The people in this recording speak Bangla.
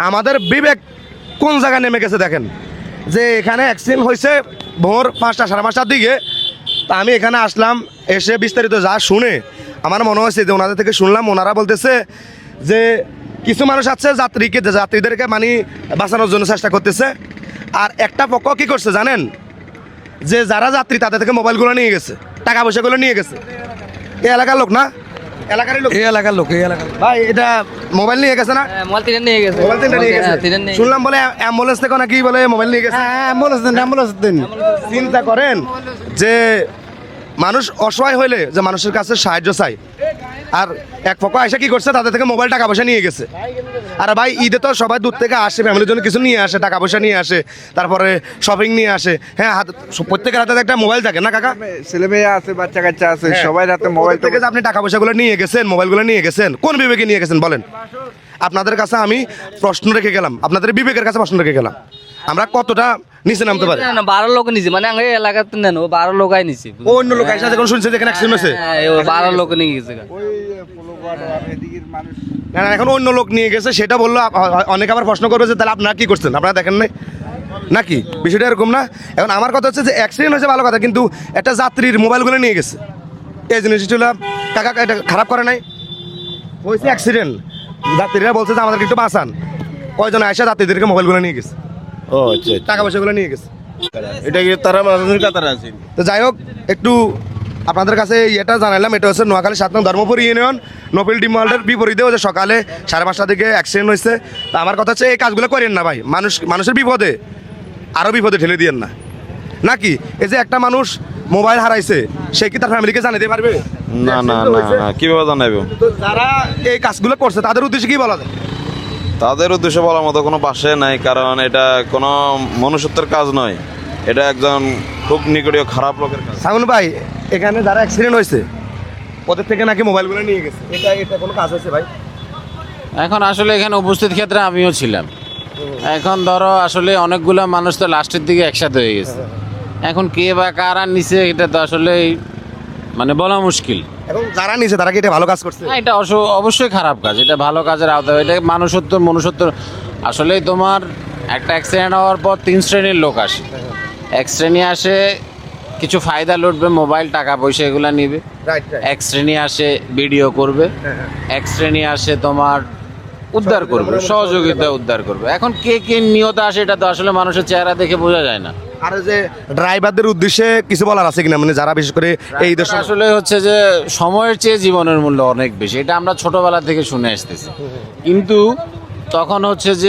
আমাদের বিবেক কোন জায়গায় নেমে গেছে দেখেন, যে এখানে অ্যাক্সিডেন্ট হয়েছে ভোর 5টা 5:30টার দিকে। তা আমি এখানে আসলাম, এসে বিস্তারিত যা শুনে আমার মনে হয়েছে যে ওনাদের থেকে শুনলাম, ওনারা বলতেছে যে কিছু মানুষ আছে যাত্রীদেরকে মানে বাঁচানোর জন্য চেষ্টা করতেছে। আর একটা পক্ষ কী করছে জানেন, যে যারা যাত্রী তাদের থেকে মোবাইলগুলো নিয়ে গেছে, টাকা পয়সাগুলো নিয়ে গেছে। এই এলাকার লোক না, এলাকারই লোক, এই এলাকার লোক, এই এলাকার ভাই এটা মোবাইল নিয়ে গেছে না? মোবাইল তিনটা নিয়ে গেছে। মোবাইল তিনটা নিয়ে গেছে। হ্যাঁ, তিনটা নিয়ে শুনলাম বলে অ্যাম্বুলেন্স থেকে নাকি বলে মোবাইল নিয়ে গেছে। অ্যাম্বুলেন্স দেন। চিন্তা করেন যে মানুষ অসহায় হইলে যে মানুষের কাছে সাহায্য চাই, আর এক পক্ষ এসে কি করছে, তাদের থেকে মোবাইল টাকা পয়সা নিয়ে গেছে। আর ভাই ঈদে তো সবাই দূর থেকে আসে, ফ্যামিলির জন্য কিছু নিয়ে আসে, টাকা পয়সা নিয়ে আসে, তারপরে শপিং নিয়ে আসে। হ্যাঁ, প্রত্যেকের হাতে একটা মোবাইল থাকে না কাকা? ছেলে মেয়ে আছে, বাচ্চা কাচ্চা আছে, সবাই রাতে মোবাইল থেকে যে আপনি টাকা পয়সাগুলো নিয়ে গেছেন, মোবাইলগুলো নিয়ে গেছেন, কোন বিবেকে নিয়ে গেছেন বলেন? আপনাদের কাছে আমি প্রশ্ন রেখে গেলাম, আপনাদের বিবেকের কাছে প্রশ্ন রেখে গেলাম, আমরা কতটা নিচে নামতে পারি? না 12 লোক নিছি, মানে আগে এলাকাতে নেন, ও 12 লোকাই নিছি। অন্য লোক এসে যখন শুনছে যেখানে অ্যাক্সিডেন্ট হয়েছে, হ্যাঁ, ও 12 লোক নিয়ে গেছে। না না, এখন অন্য লোক নিয়ে গেছে সেটা বললো। অনেকে আবার প্রশ্ন করবে যে তাহলে আপনারা কি করছেন, আপনারা দেখেন নাই নাকি? বিষয়টা এরকম না। এখন আমার কথা হচ্ছে যে অ্যাক্সিডেন্ট হয়েছে ভালো কথা, কিন্তু একটা যাত্রীর মোবাইলগুলো নিয়ে গেছে, এই জিনিসটা কাকা এটা খারাপ করে নাই? হয়েছে অ্যাক্সিডেন্ট, যাত্রীরা বলছে যে আমাদেরকে একটু বাঁচান, কয়জন আয়সা যাত্রীদেরকে মোবাইলগুলো নিয়ে গেছে, ও আচ্ছা, টাকা পয়সাগুলো নিয়ে গেছে। এটা কি তারা মানুষের কাতারে আছে? তো যাই হোক, একটু আপনাদের কাছে এটা জানালাম। এটা হচ্ছে নোয়াখালী 7 নং ধর্মপুর ইউনিয়ন নপিল ডি মল্টের বিপরীতে হচ্ছে সকালে 5:30টার দিকে অ্যাক্সিডেন্ট হয়েছে। তো আমার কথা হচ্ছে এই কাজগুলো করেন না ভাই, মানুষের বিপদে আরও বিপদে ঠেলে দিয়েন না নাকি? এই যে একটা মানুষ মোবাইল হারাইছে, সে কি তার ফ্যামিলিকে জানাতে পারবে? না না না না, কিভাবে জানাইবো? তো যারা এই কাজগুলো করছে তাদের উদ্দেশ্যে কি বলা যায়? তাদের উদ্দেশ্যে বলার মতো কোনো ভাষা নাই, কারণ এটা কোনো মনুষ্যত্বের কাজ নয়, এটা একজন খুব নিকটীয় খারাপ লোকের কাজ। সাউন ভাই, এখানে যারা অ্যাক্সিডেন্ট হয়েছে ওদের থেকে নাকি মোবাইলগুলো নিয়ে গেছে, এটা কোনো কাজ হয়েছে ভাই? এখন আসলে এখানে উপস্থিত ক্ষেত্রে আমিও ছিলাম। এখন ধরো আসলে অনেকগুলো মানুষ তো লাস্টের দিকে একসাথে হয়ে গেছে, এখন কে বা কারা নিচে এটা তো আসলে মানে বলা মুশকিল। এখন যারা নিছে তারা কি এটা ভালো কাজ করছে? না, এটা অবশ্যই খারাপ কাজ, এটা ভালো কাজের আওতায়, এটা মনুষ্যত্ব। আসলে তোমার একটা অ্যাক্সিডেন্ট হওয়ার পর 3 শ্রেণীর লোক আসে। এক শ্রেণী আসে কিছু ফায়দা লুটবে, মোবাইল টাকা পয়সা এগুলো নিবে। রাইট। এক শ্রেণী আসে ভিডিও করবে, এক শ্রেণী আসে তোমার উদ্ধার করবে, সহযোগিতা উদ্ধার করবে। এখন কে কে নিয়ত আসে এটা তো আসলে মানুষের চেহারা দেখে বোঝা যায় না। আর যে ড্রাইভারদের উদ্দেশ্যে কিছু বলার আছে কিনা, মানে যারা বিশেষ করে এই দেশে আসলে হচ্ছে যে সময়ের চেয়ে জীবনের মূল্য অনেক বেশি, এটা আমরা ছোটবেলা থেকে শুনে আসতেছি। কিন্তু তখন হচ্ছে যে